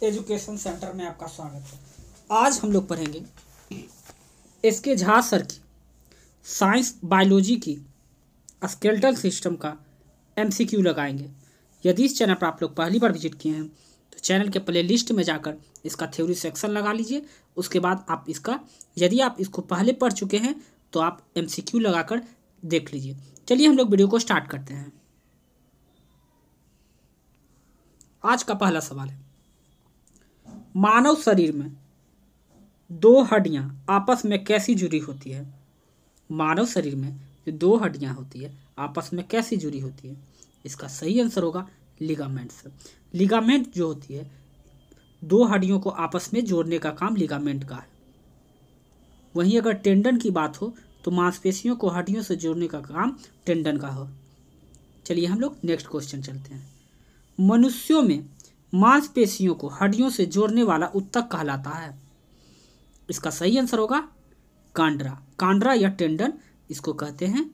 Education centre में आपका स्वागत है। आज हम लोग पढ़ेंगे एसके झा सर की साइंस बायोलॉजी की स्केलेटल सिस्टम का एमसीक्यू लगाएंगे। यदि इस चैनल पर आप लोग पहली बार विजिट किए हैं तो चैनल के प्ले लिस्ट में जाकर इसका थ्योरी सेक्शन लगा लीजिए। उसके बाद आप यदि आप इसको पहले पढ़ चुके हैं तो आप एमसीक्यू लगाकर देख लीजिए। चलिए हम लोग वीडियो को स्टार्ट करते हैं। आज का पहला सवाल है, मानव शरीर में दो हड्डियां आपस में कैसी जुड़ी होती है। मानव शरीर में जो दो हड्डियां होती है आपस में कैसी जुड़ी होती है। इसका सही आंसर होगा लिगामेंट से। लिगामेंट जो होती है दो हड्डियों को आपस में जोड़ने का काम लिगामेंट का है। वहीं अगर टेंडन की बात हो तो मांसपेशियों को हड्डियों से जोड़ने का काम टेंडन का हो। चलिए हम लोग नेक्स्ट क्वेश्चन चलते हैं। मनुष्यों में मांसपेशियों को हड्डियों से जोड़ने वाला ऊतक कहलाता है। इसका सही आंसर होगा कांड्रा। कांड्रा या टेंडन इसको कहते हैं,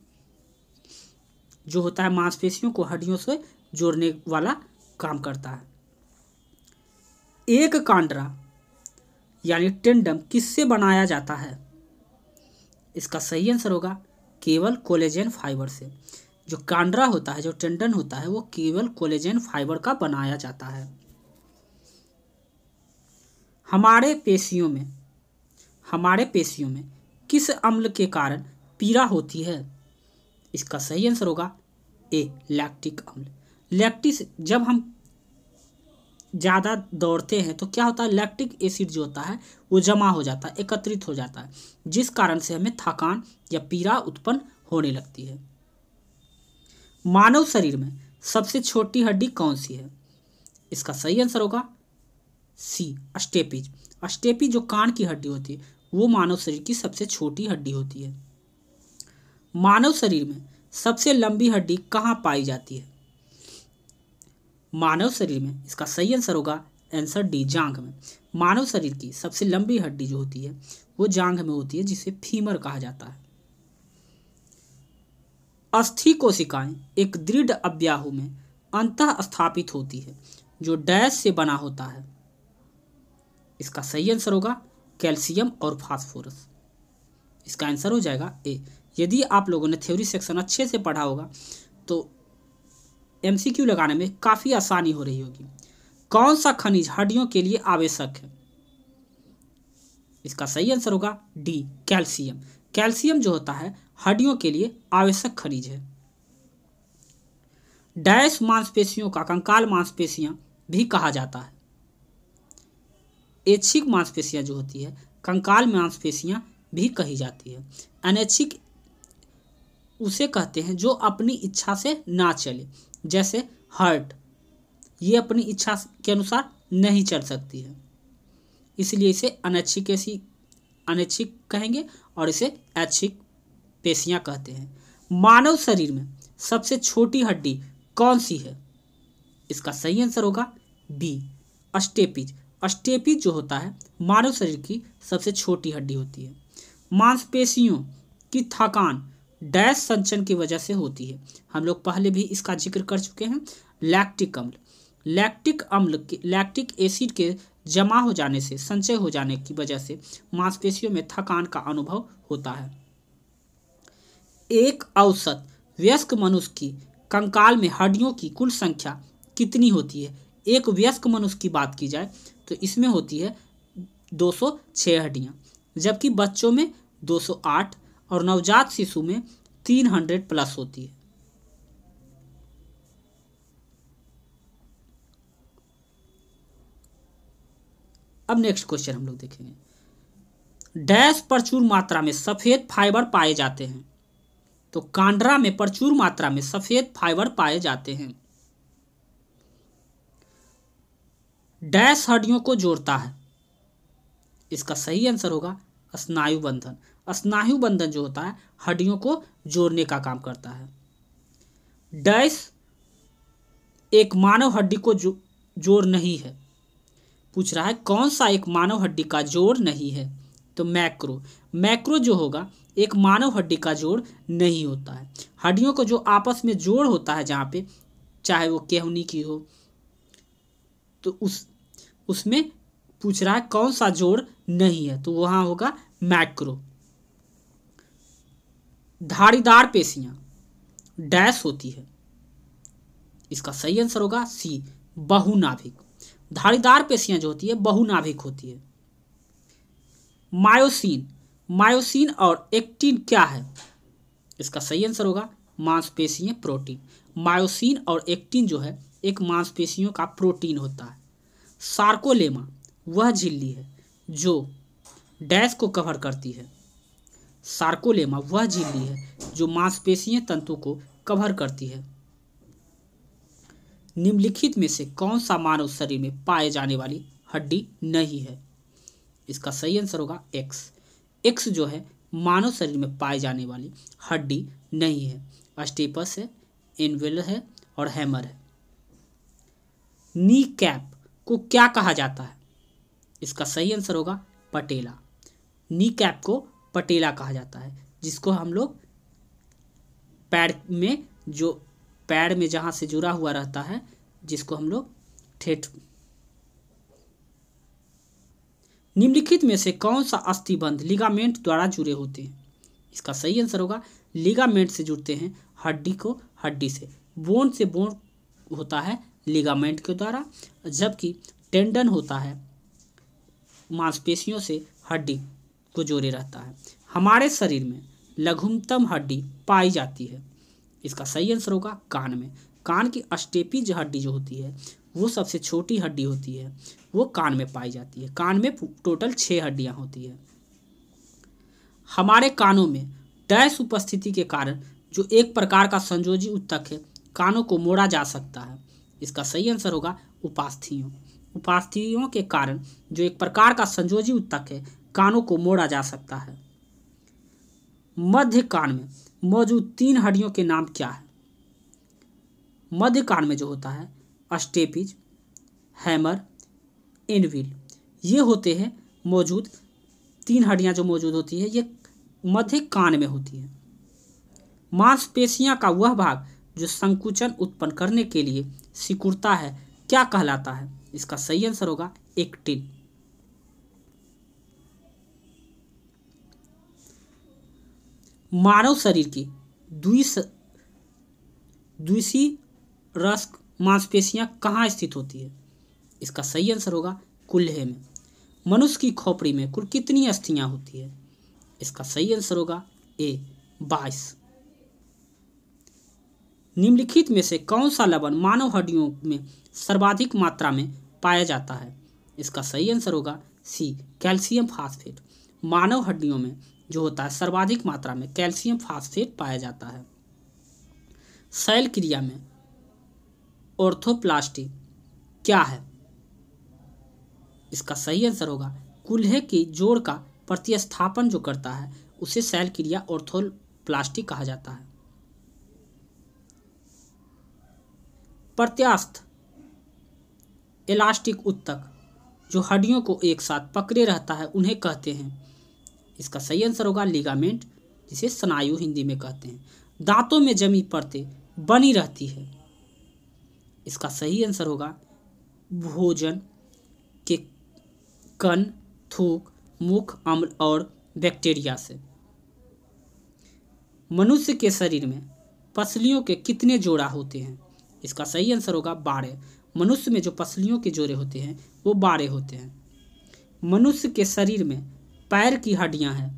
जो होता है मांसपेशियों को हड्डियों से जोड़ने वाला काम करता है। एक कांड्रा यानी टेंडन किससे बनाया जाता है। इसका सही आंसर होगा केवल कोलेजन फाइबर से। जो कांड्रा होता है, जो टेंडन होता है, वो केवल कोलेजन फाइबर का बनाया जाता है। हमारे पेशियों में किस अम्ल के कारण पीड़ा होती है। इसका सही आंसर होगा ए लैक्टिक अम्ल। लैक्टिस जब हम ज़्यादा दौड़ते हैं तो क्या होता है, लैक्टिक एसिड जो होता है वो जमा हो जाता है, एकत्रित हो जाता है, जिस कारण से हमें थकान या पीड़ा उत्पन्न होने लगती है। मानव शरीर में सबसे छोटी हड्डी कौन सी है। इसका सही आंसर होगा सी अस्टेपिज। अस्टेपिज जो कान की हड्डी होती है वो मानव शरीर की सबसे छोटी हड्डी होती है। मानव शरीर में सबसे लंबी हड्डी कहाँ पाई जाती है। मानव शरीर में इसका सही आंसर होगा आंसर डी जांघ में। मानव शरीर की सबसे लंबी हड्डी जो होती है वो जांघ में होती है, जिसे फीमर कहा जाता है। अस्थि कोशिकाएं एक दृढ़ अवयव में अंतः स्थापित होती है जो डैश से बना होता है। इसका सही आंसर होगा कैल्शियम और फास्फोरस। इसका आंसर हो जाएगा ए। यदि आप लोगों ने थ्योरी सेक्शन अच्छे से पढ़ा होगा तो एमसीक्यू लगाने में काफ़ी आसानी हो रही होगी। कौन सा खनिज हड्डियों के लिए आवश्यक है। इसका सही आंसर होगा डी कैल्शियम। कैल्शियम जो होता है हड्डियों के लिए आवश्यक खनिज है। डैश मांसपेशियों का कंकाल मांसपेशियां भी कहा जाता है। ऐच्छिक मांसपेशियां जो होती है कंकाल मांसपेशियां भी कही जाती है। अनैच्छिक उसे कहते हैं जो अपनी इच्छा से ना चले, जैसे हार्ट, ये अपनी इच्छा के अनुसार नहीं चल सकती है, इसलिए इसे अनैच्छिक कहेंगे और इसे ऐच्छिक पेशियां कहते हैं। मानव शरीर में सबसे छोटी हड्डी कौन सी है। इसका सही आंसर होगा बी अस्टेपिज। अस्टेपिज जो होता है मानव शरीर की सबसे छोटी हड्डी होती है। मांसपेशियों की थकान डैश संचन की वजह से होती है। हम लोग पहले भी इसका जिक्र कर चुके हैं। लैक्टिक अम्ल लैक्टिक एसिड के जमा हो जाने से, संचय हो जाने की वजह से मांसपेशियों में थकान का अनुभव होता है। एक औसत वयस्क मनुष्य की कंकाल में हड्डियों की कुल संख्या कितनी होती है। एक वयस्क मनुष्य की बात की जाए तो इसमें होती है 206 हड्डियां, जबकि बच्चों में 208 और नवजात शिशु में 300 प्लस होती है। अब नेक्स्ट क्वेश्चन हम लोग देखेंगे। डैश प्रचुर मात्रा में सफेद फाइबर पाए जाते हैं। तो कांड्रा में प्रचुर मात्रा में सफेद फाइबर पाए जाते हैं। डैश हड्डियों को जोड़ता है। इसका सही आंसर होगा स्नायु बंधन। स्नायु बंधन जो होता है हड्डियों को जोड़ने का काम करता है। डैश एक मानव हड्डी को जोड़ नहीं है। पूछ रहा है कौन सा एक मानव हड्डी का जोड़ नहीं है। तो मैक्रो जो होगा एक मानव हड्डी का जोड़ नहीं होता है। हड्डियों को जो आपस में जोड़ होता है, जहाँ पे चाहे वो केहूनी की हो तो उसमें पूछ रहा है कौन सा जोड़ नहीं है, तो वहां होगा मैक्रो। धारीदार पेशियां डैश होती है, इसका सही आंसर होगा सी, बहुनाभिक। धारीदार पेशियां जो होती है बहुनाभिक होती है। मायोसिन, मायोसिन और एक्टिन क्या है? इसका सही आंसर होगा मांसपेशीय प्रोटीन। मायोसिन और एक्टिन जो है एक मांसपेशियों का प्रोटीन होता है। सार्कोलेमा वह झिल्ली है जो डैश को कवर करती है। सार्कोलेमा वह झिल्ली है जो मांसपेशीय तंतु को कवर करती है। निम्नलिखित में से कौन सा मानव शरीर में पाए जाने वाली हड्डी नहीं है? इसका सही आंसर होगा एक्स। एक्स जो है मानव शरीर में पाए जाने वाली हड्डी नहीं है। अस्टेपस है, इनवेलर है और हैमर है। नी कैप को क्या कहा जाता है? इसका सही आंसर होगा पटेला। नी कैप को पटेला कहा जाता है, जिसको हम लोग पैर में जहां से जुड़ा हुआ रहता है, जिसको हम लोग ठेठ। निम्नलिखित में से कौन सा अस्थिबंध लिगामेंट द्वारा जुड़े होते हैं? इसका सही आंसर होगा लिगामेंट से जुड़ते हैं हड्डी को हड्डी से। बोन से बोन होता है लिगामेंट के द्वारा, जबकि टेंडन होता है मांसपेशियों से हड्डी को जोड़े रहता है। हमारे शरीर में लघुतम हड्डी पाई जाती है। इसका सही आंसर होगा कान में। कान की अस्टेपिज हड्डी जो होती है वो सबसे छोटी हड्डी होती है, वो कान में पाई जाती है। कान में टोटल 6 हड्डियां होती है। हमारे कानों में डैश उपस्थिति के कारण जो एक प्रकार का संयोजी ऊतक है, कानों को मोड़ा जा सकता है। इसका सही आंसर होगा उपास्थियों। उपास्थियों के कारण जो एक प्रकार का संयोजी ऊतक है, कानों को मोड़ा जा सकता है। मध्य कान में मौजूद 3 हड्डियों के नाम क्या है? मध्य कान में जो होता है अस्टेपिज, हैमर, इनविल, ये होते हैं मौजूद 3 हड्डियां जो मौजूद होती है, ये मध्य कान में होती है। मांसपेशियां का वह भाग जो संकुचन उत्पन्न करने के लिए सिकुड़ता है क्या कहलाता है? इसका सही आंसर होगा एक्टिन। मानव शरीर की द्विशीरस्क मांसपेशियां कहाँ स्थित होती है? इसका सही आंसर होगा कुल्हे में। मनुष्य की खोपड़ी में कुल कितनी अस्थियां होती है? इसका सही आंसर होगा ए 22। निम्नलिखित में से कौन सा लवण मानव हड्डियों में सर्वाधिक मात्रा में पाया जाता है? इसका सही आंसर होगा सी, कैल्शियम फास्फेट। मानव हड्डियों में जो होता है सर्वाधिक मात्रा में कैल्शियम फास्फेट पाया जाता है। शैल क्रिया में ऑर्थोप्लास्टी क्या है? इसका सही आंसर होगा कुल्हे की जोड़ का प्रतिस्थापन जो करता है उसे शैल क्रिया ऑर्थोप्लास्टी कहा जाता है। प्रत्यास्थ इलास्टिक ऊतक जो हड्डियों को एक साथ पकड़े रहता है उन्हें कहते हैं? इसका सही आंसर होगा लिगामेंट, जिसे स्नायु हिंदी में कहते हैं। दांतों में जमी परतें बनी रहती है। इसका सही आंसर होगा भोजन के कण, थूक, मुख अम्ल और बैक्टीरिया से। मनुष्य के शरीर में पसलियों के कितने जोड़ा होते हैं? इसका सही आंसर होगा 12। मनुष्य में जो पसलियों के जोड़े होते हैं वो 12 होते हैं। मनुष्य के शरीर में पैर की हड्डियां हैं।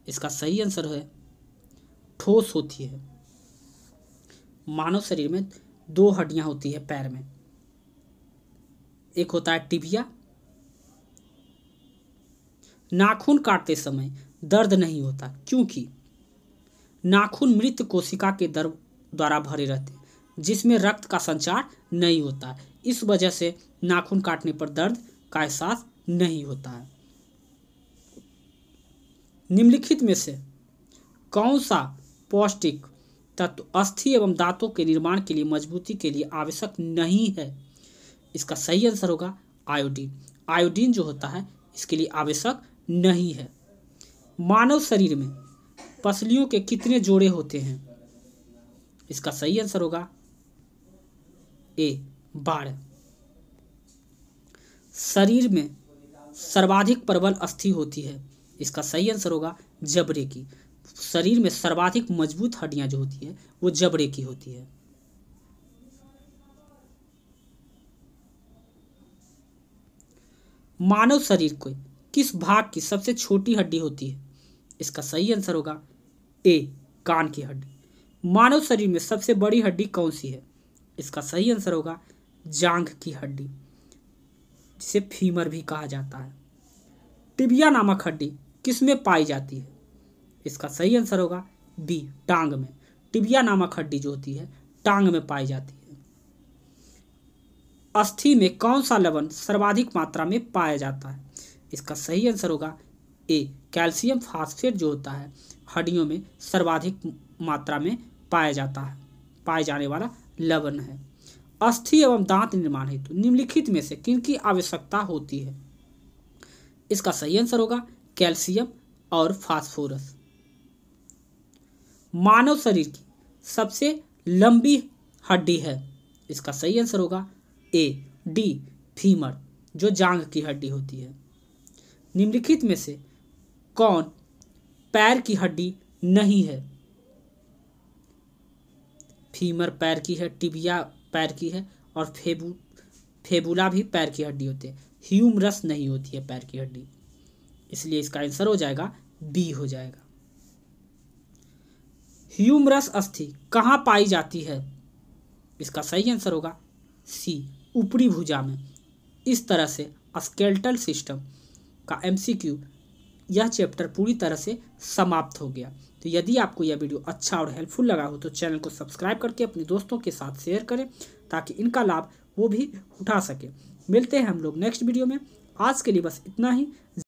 इसका सही आंसर है ठोस होती है। मानव शरीर में 2 हड्डियां होती है पैर में, एक होता है टिबिया। नाखून काटते समय दर्द नहीं होता क्योंकि नाखून मृत कोशिका के द्वारा भरे रहते हैं, जिसमें रक्त का संचार नहीं होता। इस वजह से नाखून काटने पर दर्द का एहसास नहीं होता है। निम्नलिखित में से कौन सा पौष्टिक तत्व अस्थि एवं दांतों के निर्माण के लिए मजबूती के लिए आवश्यक नहीं है? इसका सही आंसर होगा आयोडीन। आयोडीन जो होता है इसके लिए आवश्यक नहीं है। मानव शरीर में पसलियों के कितने जोड़े होते हैं? इसका सही आंसर होगा ए 12। शरीर में सर्वाधिक प्रबल अस्थि होती है? इसका सही आंसर होगा जबड़े की। शरीर में सर्वाधिक मजबूत हड्डियां जो होती है वो जबड़े की होती है। मानव शरीर को किस भाग की सबसे छोटी हड्डी होती है? इसका सही आंसर होगा ए, कान की हड्डी। मानव शरीर में सबसे बड़ी हड्डी कौन सी है? इसका सही आंसर होगा जांघ की हड्डी, जिसे फीमर भी कहा जाता है। टिबिया नामक हड्डी किस में पाई जाती है? इसका सही आंसर होगा बी, टांग में। टिबिया नामक हड्डी जो होती है टांग में पाई जाती है। अस्थि में कौन सा लवण सर्वाधिक मात्रा में पाया जाता है? इसका सही आंसर होगा ए, कैल्शियम फास्फेट जो होता है हड्डियों में सर्वाधिक मात्रा में पाया जाने वाला लवण है। अस्थि एवं दांत निर्माण हेतु निम्नलिखित में से किनकी आवश्यकता होती है? इसका सही आंसर होगा कैल्शियम और फास्फोरस। मानव शरीर की सबसे लंबी हड्डी है? इसका सही आंसर होगा ए, डी, फीमर, जो जांघ की हड्डी होती है। निम्नलिखित में से कौन पैर की हड्डी नहीं है? फीमर पैर की है, टिबिया पैर की है और फेबुला भी पैर की हड्डी होती है। ह्यूमरस नहीं होती है पैर की हड्डी, इसलिए इसका आंसर हो जाएगा बी हो जाएगा। ह्यूमरस अस्थि कहाँ पाई जाती है? इसका सही आंसर होगा सी, ऊपरी भुजा में। इस तरह से स्केलेटल सिस्टम का एमसीक्यू यह चैप्टर पूरी तरह से समाप्त हो गया। तो यदि आपको यह वीडियो अच्छा और हेल्पफुल लगा हो तो चैनल को सब्सक्राइब करके अपने दोस्तों के साथ शेयर करें ताकि इनका लाभ वो भी उठा सके। मिलते हैं हम लोग नेक्स्ट वीडियो में। आज के लिए बस इतना ही।